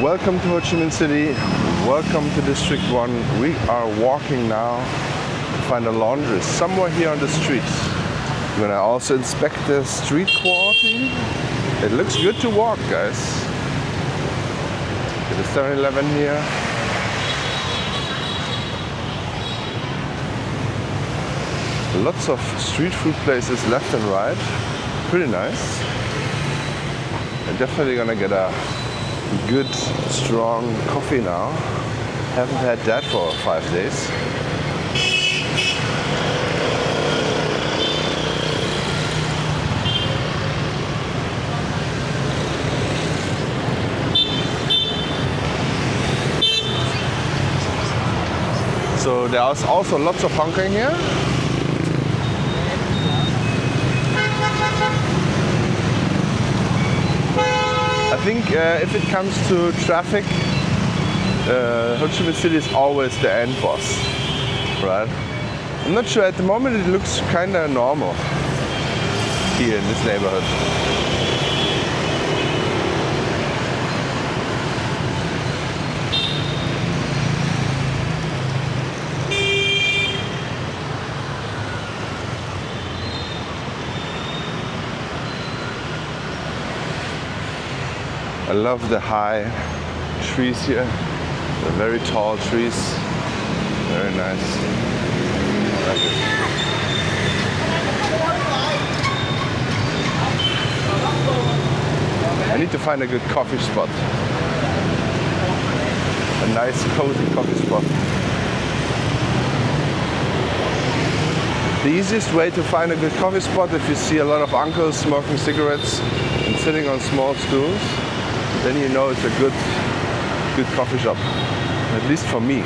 Welcome to Ho Chi Minh City. Welcome to District 1. We are walking now to find a laundry somewhere here on the street. We're gonna also inspect the street quality. It looks good to walk, guys. Get a 7-Eleven here. Lots of street food places left and right. Pretty nice. I'm definitely gonna get a good, strong coffee now. Haven't had that for 5 days. So there's also lots of honking here. I think if it comes to traffic, Ho Chi Minh City is always the end boss, right? I'm not sure, at the moment it looks kind of normal here in this neighborhood. I love the high trees here, the very tall trees, very nice. I like it. I need to find a good coffee spot, a nice cozy coffee spot. The easiest way to find a good coffee spot, if you see a lot of uncles smoking cigarettes and sitting on small stools, then you know it's a good coffee shop, at least for me.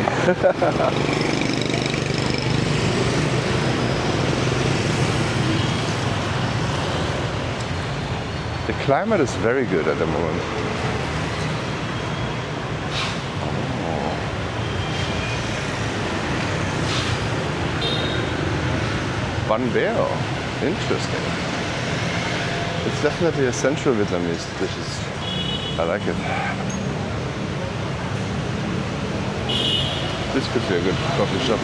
The climate is very good at the moment. Oh. Bun beo, interesting. It's definitely a central Vietnamese dish. I like it. This could be a good coffee shop.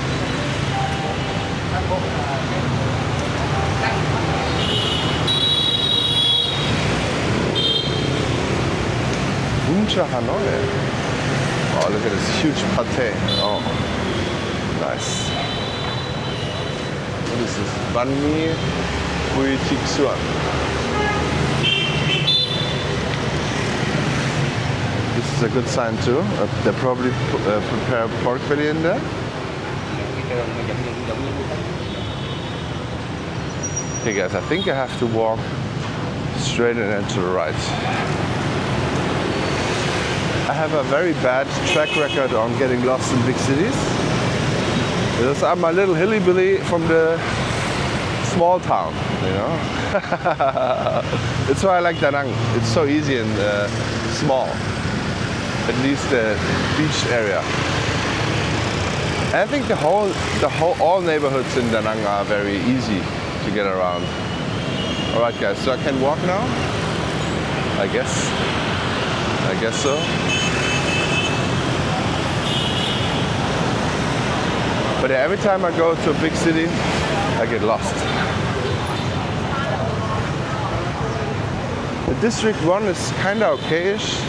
Buncha Hanoi. Oh, look at this huge pate. Oh, nice. What is this? Banh mi Bui Tik Suan. This is a good sign too. They probably prepare pork belly in there. Okay guys, I think I have to walk straight and then to the right. I have a very bad track record on getting lost in big cities. Because I'm a little hilly-billy from the small town, you know. That's why I like Da Nang. It's so easy and small. At least the beach area. And I think all neighborhoods in Da Nang are very easy to get around. All right, guys. So I can walk now. I guess so. But every time I go to a big city, I get lost. The District 1 is kind of okayish.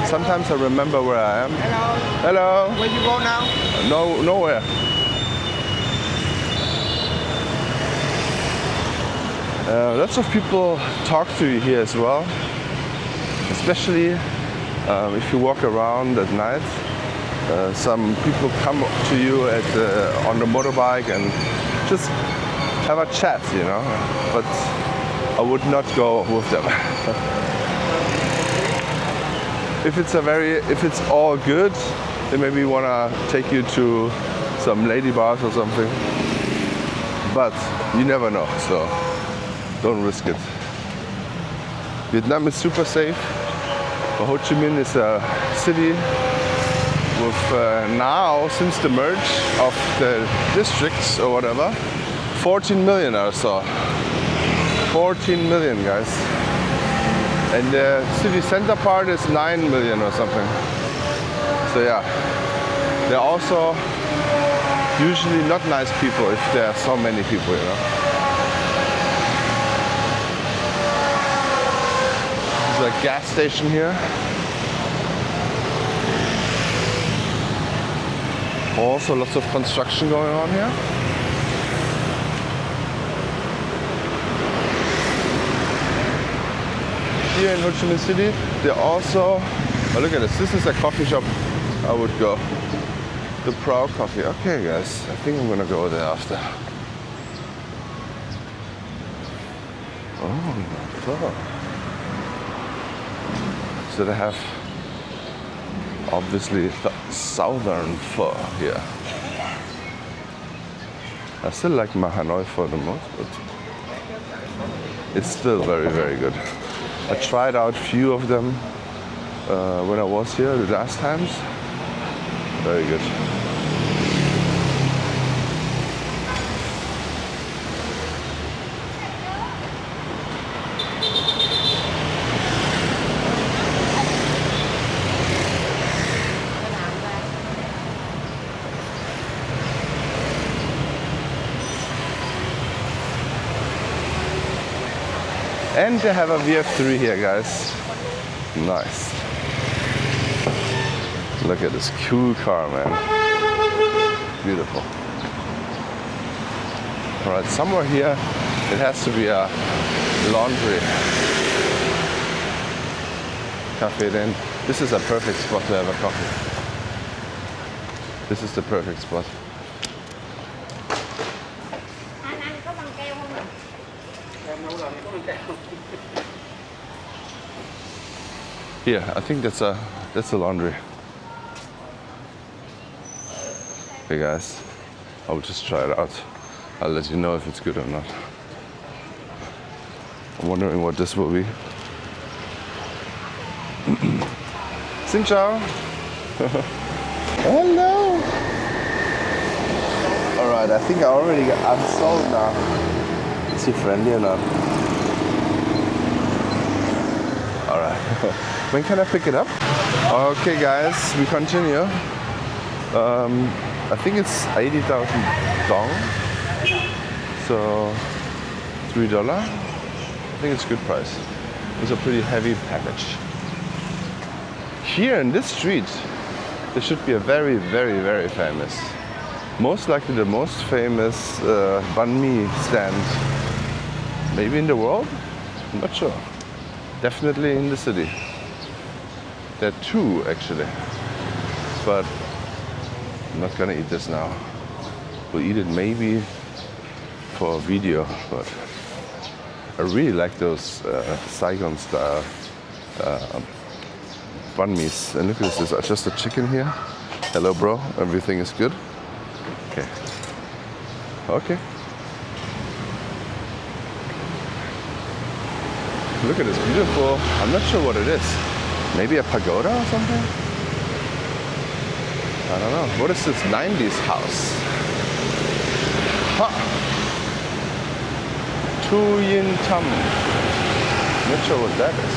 Sometimes I remember where I am. Hello. Hello. Where you go now? Nowhere. Lots of people talk to you here as well. Especially if you walk around at night. Some people come to you on the motorbike and just have a chat, you know. But I would not go with them. If it's all good, they maybe wanna take you to some lady bars or something. But you never know, so don't risk it. Vietnam is super safe. Ho Chi Minh is a city with now, since the merge of the districts or whatever, 14 million or so. 14 million, guys. And the city center part is 9 million or something. So yeah, they're also usually not nice people if there are so many people, you know. There's a gas station here. Also lots of construction going on here. Here in Ho Chi Minh City, they also, oh look at this, this is a coffee shop I would go. The Proud Coffee. Okay guys, I think I'm gonna go there after. Oh, pho. So they have obviously the southern pho here. I still like my Hanoi pho the most, but it's still very, very good. I tried out few of them when I was here the last times. Very good. And they have a VF3 here, guys. Nice. Look at this cool car, man. Beautiful. All right, somewhere here, it has to be a laundry. Cafe then. This is a perfect spot to have a coffee. This is the perfect spot. Here, I think that's a laundry. Hey guys, I'll just try it out. I'll let you know if it's good or not. I'm wondering what this will be. Xin chào. Hello. All right, I think I'm sold now. Is he friendly or not? All right. When can I pick it up? Okay, guys, we continue. I think it's 80,000 dong. So $3. I think it's a good price. It's a pretty heavy package. Here in this street, there should be a very, very, very famous, most likely the most famous banh mi stand, maybe in the world? I'm not sure. Definitely in the city. There are two actually, but I'm not gonna eat this now. We'll eat it maybe for a video, but I really like those Saigon style banh mi's. And look at this, there's just a chicken here. Hello bro, everything is good? Okay. Okay. Look at this beautiful, I'm not sure what it is. Maybe a pagoda or something? I don't know. What is this 90s house? Ha! Tu Yin Tam. Not sure what that is.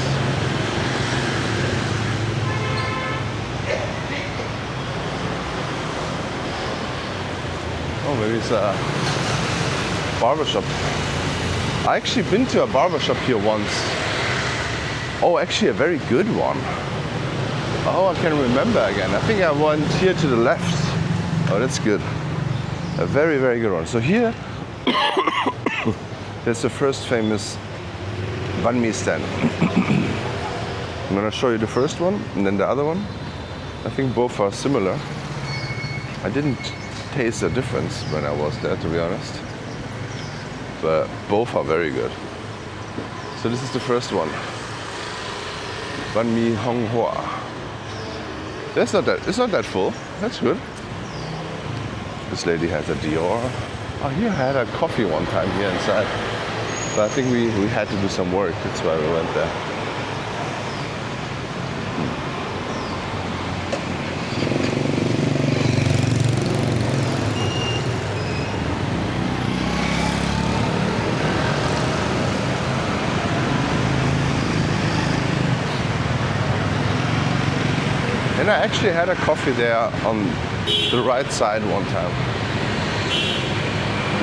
Oh, maybe it's a barbershop. I actually been to a barbershop here once. Oh, actually a very good one. Oh, I can remember again. I think I went here to the left. Oh, that's good. A very, very good one. So here, there's the first famous banh mi stand. I'm gonna show you the first one and then the other one. I think both are similar. I didn't taste the difference when I was there, to be honest. But both are very good. So this is the first one. Banh mi Hong Hoa. It's not that full. That's good. This lady has a Dior. Oh, here I had a coffee one time here inside. But I think we had to do some work. That's why we went there. And I actually had a coffee there on the right side one time.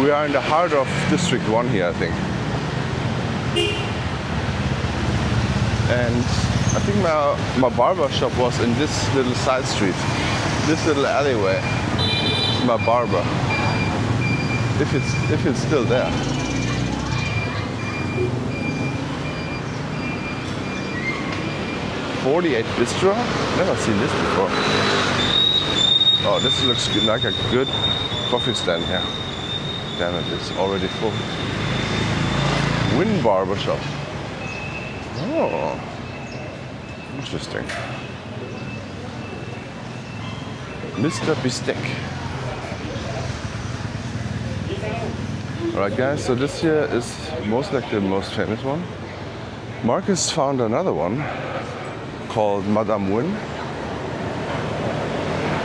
We are in the heart of District 1 here, I think. And I think my barber shop was in this little side street. This little alleyway. My barber. If it's still there. '48 Bistro? Never seen this before. Oh, this looks like a good coffee stand here. Damn it, it's already full. Win Barbershop. Oh, interesting. Mr. Bistek. Alright guys, so this here is most likely the most famous one. Marcus found another one called Madame Win.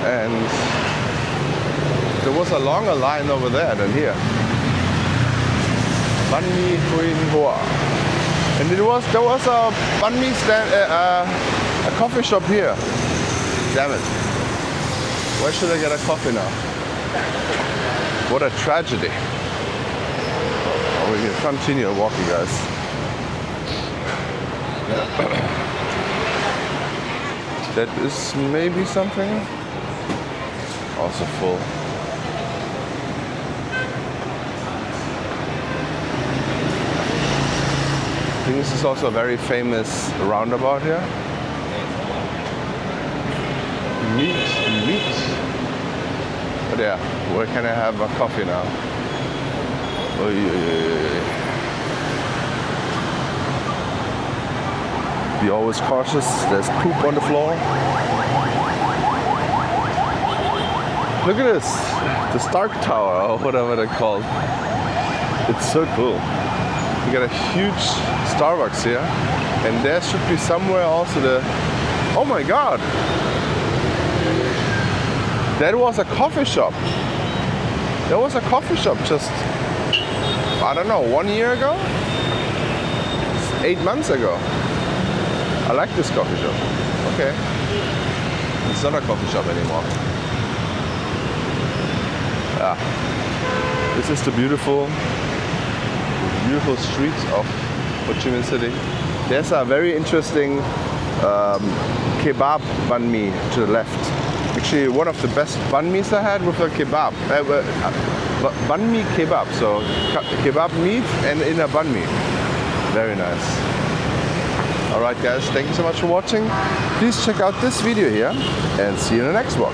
And there was a longer line over there than here. Banh Mi Huyen Hoa. And there was a banh mi stand, a coffee shop here. Damn it. Where should I get a coffee now? What a tragedy. Oh, we can continue walking, guys. That is maybe something. Also full. I think this is also a very famous roundabout here. Meat. But yeah, where can I have a coffee now? Oy, oy, oy, oy. Be always cautious, there's poop on the floor. Look at this, the Stark Tower, or whatever they're called. It's so cool. We got a huge Starbucks here, and there should be somewhere also the... Oh my god! That was a coffee shop. There was a coffee shop just, I don't know, 1 year ago? 8 months ago. I like this coffee shop. Okay. It's not a coffee shop anymore. Yeah. This is the beautiful streets of Ho Chi Minh City. There's a very interesting kebab banh mi to the left. Actually, one of the best banh mi's I had with a kebab. Banh mi kebab, so kebab meat and in a banh mi. Very nice. Alright guys, thank you so much for watching. Please check out this video here and see you in the next one.